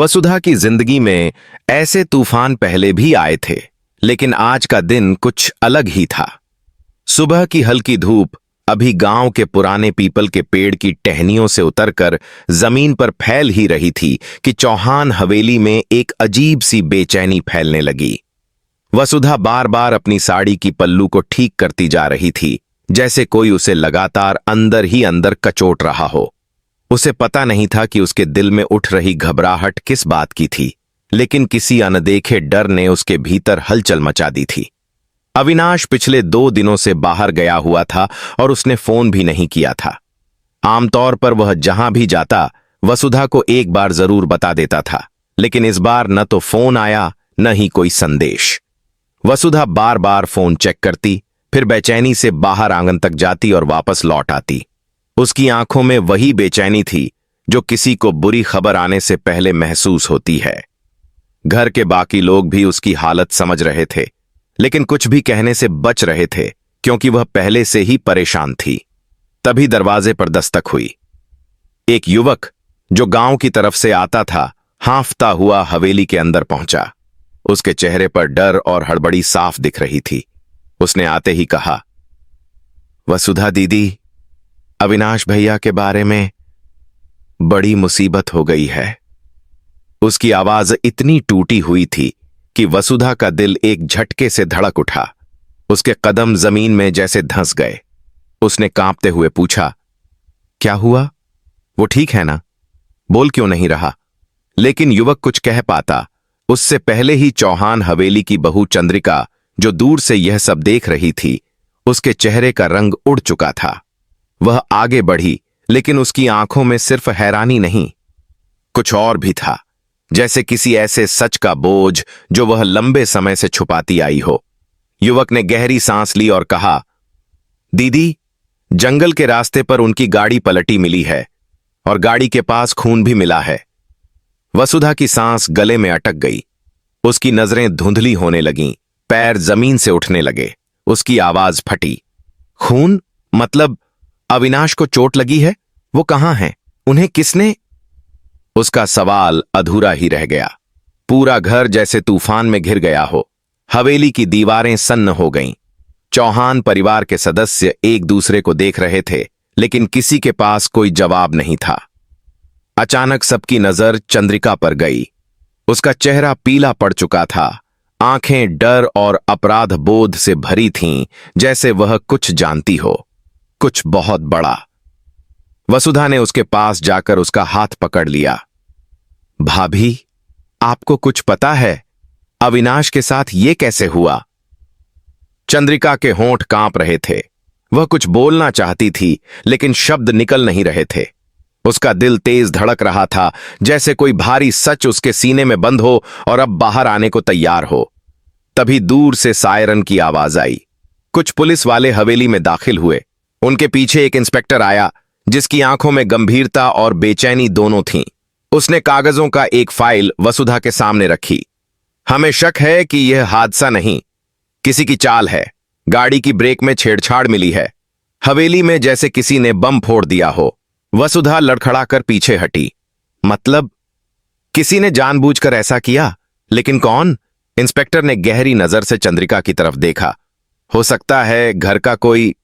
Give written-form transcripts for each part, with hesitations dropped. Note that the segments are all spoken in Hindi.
वसुधा की जिंदगी में ऐसे तूफान पहले भी आए थे, लेकिन आज का दिन कुछ अलग ही था। सुबह की हल्की धूप अभी गांव के पुराने पीपल के पेड़ की टहनियों से उतरकर जमीन पर फैल ही रही थी कि चौहान हवेली में एक अजीब सी बेचैनी फैलने लगी। वसुधा बार बार अपनी साड़ी की पल्लू को ठीक करती जा रही थी, जैसे कोई उसे लगातार अंदर ही अंदर कचोट रहा हो। उसे पता नहीं था कि उसके दिल में उठ रही घबराहट किस बात की थी, लेकिन किसी अनदेखे डर ने उसके भीतर हलचल मचा दी थी। अविनाश पिछले 2 दिनों से बाहर गया हुआ था और उसने फोन भी नहीं किया था। आमतौर पर वह जहां भी जाता वसुधा को एक बार जरूर बता देता था, लेकिन इस बार न तो फोन आया न ही कोई संदेश। वसुधा बार बार फोन चेक करती, फिर बेचैनी से बाहर आंगन तक जाती और वापस लौट आती। उसकी आंखों में वही बेचैनी थी जो किसी को बुरी खबर आने से पहले महसूस होती है। घर के बाकी लोग भी उसकी हालत समझ रहे थे, लेकिन कुछ भी कहने से बच रहे थे क्योंकि वह पहले से ही परेशान थी। तभी दरवाजे पर दस्तक हुई। एक युवक जो गांव की तरफ से आता था हांफता हुआ हवेली के अंदर पहुंचा। उसके चेहरे पर डर और हड़बड़ी साफ दिख रही थी। उसने आते ही कहा, वसुधा दीदी, अविनाश भैया के बारे में बड़ी मुसीबत हो गई है। उसकी आवाज इतनी टूटी हुई थी कि वसुधा का दिल एक झटके से धड़क उठा। उसके कदम जमीन में जैसे धंस गए। उसने कांपते हुए पूछा, क्या हुआ? वो ठीक है ना? बोल क्यों नहीं रहा? लेकिन युवक कुछ कह पाता उससे पहले ही चौहान हवेली की बहू चंद्रिका, जो दूर से यह सब देख रही थी, उसके चेहरे का रंग उड़ चुका था। वह आगे बढ़ी, लेकिन उसकी आंखों में सिर्फ हैरानी नहीं, कुछ और भी था, जैसे किसी ऐसे सच का बोझ जो वह लंबे समय से छुपाती आई हो। युवक ने गहरी सांस ली और कहा, दीदी, जंगल के रास्ते पर उनकी गाड़ी पलटी मिली है और गाड़ी के पास खून भी मिला है। वसुधा की सांस गले में अटक गई। उसकी नजरें धुंधली होने लगीं, पैर जमीन से उठने लगे। उसकी आवाज फटी, खून? मतलब अविनाश को चोट लगी है? वो कहां है? उन्हें किसने? उसका सवाल अधूरा ही रह गया। पूरा घर जैसे तूफान में घिर गया हो। हवेली की दीवारें सन्न हो गईं। चौहान परिवार के सदस्य एक दूसरे को देख रहे थे, लेकिन किसी के पास कोई जवाब नहीं था। अचानक सबकी नजर चंद्रिका पर गई। उसका चेहरा पीला पड़ चुका था। आंखें डर और अपराध बोध से भरी थीं, जैसे वह कुछ जानती हो, कुछ बहुत बड़ा। वसुधा ने उसके पास जाकर उसका हाथ पकड़ लिया। भाभी, आपको कुछ पता है? अविनाश के साथ ये कैसे हुआ? चंद्रिका के होंठ कांप रहे थे। वह कुछ बोलना चाहती थी, लेकिन शब्द निकल नहीं रहे थे। उसका दिल तेज धड़क रहा था, जैसे कोई भारी सच उसके सीने में बंद हो और अब बाहर आने को तैयार हो। तभी दूर से सायरन की आवाज आई। कुछ पुलिस वाले हवेली में दाखिल हुए। उनके पीछे एक इंस्पेक्टर आया, जिसकी आंखों में गंभीरता और बेचैनी दोनों थीं। उसने कागजों का एक फाइल वसुधा के सामने रखी। हमें शक है कि यह हादसा नहीं, किसी की चाल है। गाड़ी की ब्रेक में छेड़छाड़ मिली है। हवेली में जैसे किसी ने बम फोड़ दिया हो। वसुधा लड़खड़ाकर पीछे हटी। मतलब किसी ने जानबूझकर ऐसा किया? लेकिन कौन? इंस्पेक्टर ने गहरी नजर से चंद्रिका की तरफ देखा। हो सकता है घर का कोई।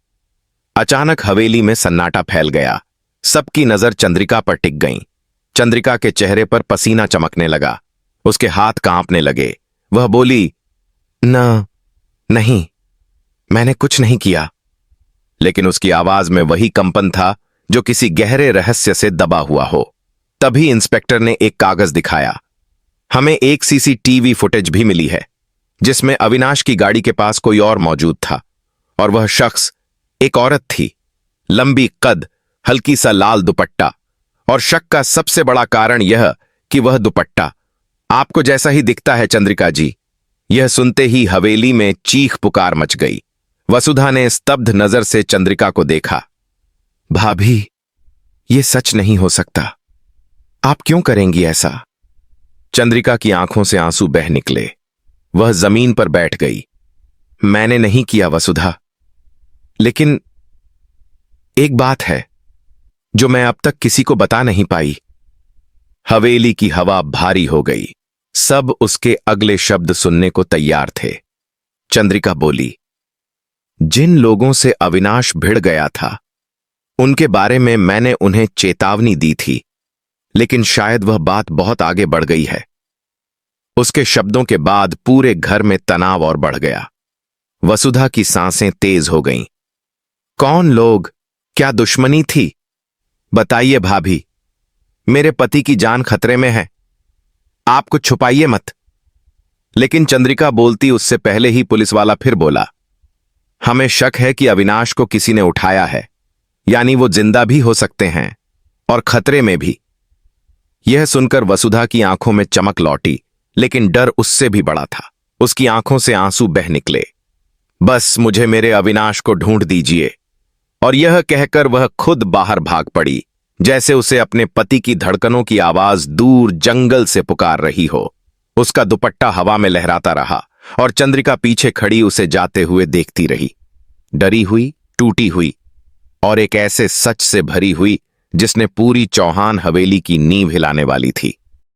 अचानक हवेली में सन्नाटा फैल गया। सबकी नजर चंद्रिका पर टिक गई। चंद्रिका के चेहरे पर पसीना चमकने लगा। उसके हाथ कांपने लगे। वह बोली, नहीं, मैंने कुछ नहीं किया। लेकिन उसकी आवाज में वही कंपन था जो किसी गहरे रहस्य से दबा हुआ हो। तभी इंस्पेक्टर ने एक कागज दिखाया। हमें एक सीसीटीवी फुटेज भी मिली है, जिसमें अविनाश की गाड़ी के पास कोई और मौजूद था, और वह शख्स एक औरत थी। लंबी कद, हल्की सा लाल दुपट्टा, और शक का सबसे बड़ा कारण यह कि वह दुपट्टा आपको जैसा ही दिखता है चंद्रिका जी। यह सुनते ही हवेली में चीख पुकार मच गई। वसुधा ने स्तब्ध नजर से चंद्रिका को देखा। भाभी, यह सच नहीं हो सकता। आप क्यों करेंगी ऐसा? चंद्रिका की आंखों से आंसू बह निकले। वह जमीन पर बैठ गई। मैंने नहीं किया वसुधा, लेकिन एक बात है जो मैं अब तक किसी को बता नहीं पाई। हवेली की हवा भारी हो गई। सब उसके अगले शब्द सुनने को तैयार थे। चंद्रिका बोली, जिन लोगों से अविनाश भिड़ गया था उनके बारे में मैंने उन्हें चेतावनी दी थी, लेकिन शायद वह बात बहुत आगे बढ़ गई है। उसके शब्दों के बाद पूरे घर में तनाव और बढ़ गया। वसुधा की सांसें तेज हो गईं। कौन लोग? क्या दुश्मनी थी? बताइए भाभी, मेरे पति की जान खतरे में है, आप कुछ छुपाइए मत। लेकिन चंद्रिका बोलती उससे पहले ही पुलिस वाला फिर बोला, हमें शक है कि अविनाश को किसी ने उठाया है, यानी वो जिंदा भी हो सकते हैं और खतरे में भी। यह सुनकर वसुधा की आंखों में चमक लौटी, लेकिन डर उससे भी बड़ा था। उसकी आंखों से आंसू बह निकले। बस मुझे मेरे अविनाश को ढूंढ दीजिए। और यह कहकर वह खुद बाहर भाग पड़ी, जैसे उसे अपने पति की धड़कनों की आवाज दूर जंगल से पुकार रही हो। उसका दुपट्टा हवा में लहराता रहा और चंद्रिका पीछे खड़ी उसे जाते हुए देखती रही, डरी हुई, टूटी हुई और एक ऐसे सच से भरी हुई जिसने पूरी चौहान हवेली की नींव हिलाने वाली थी।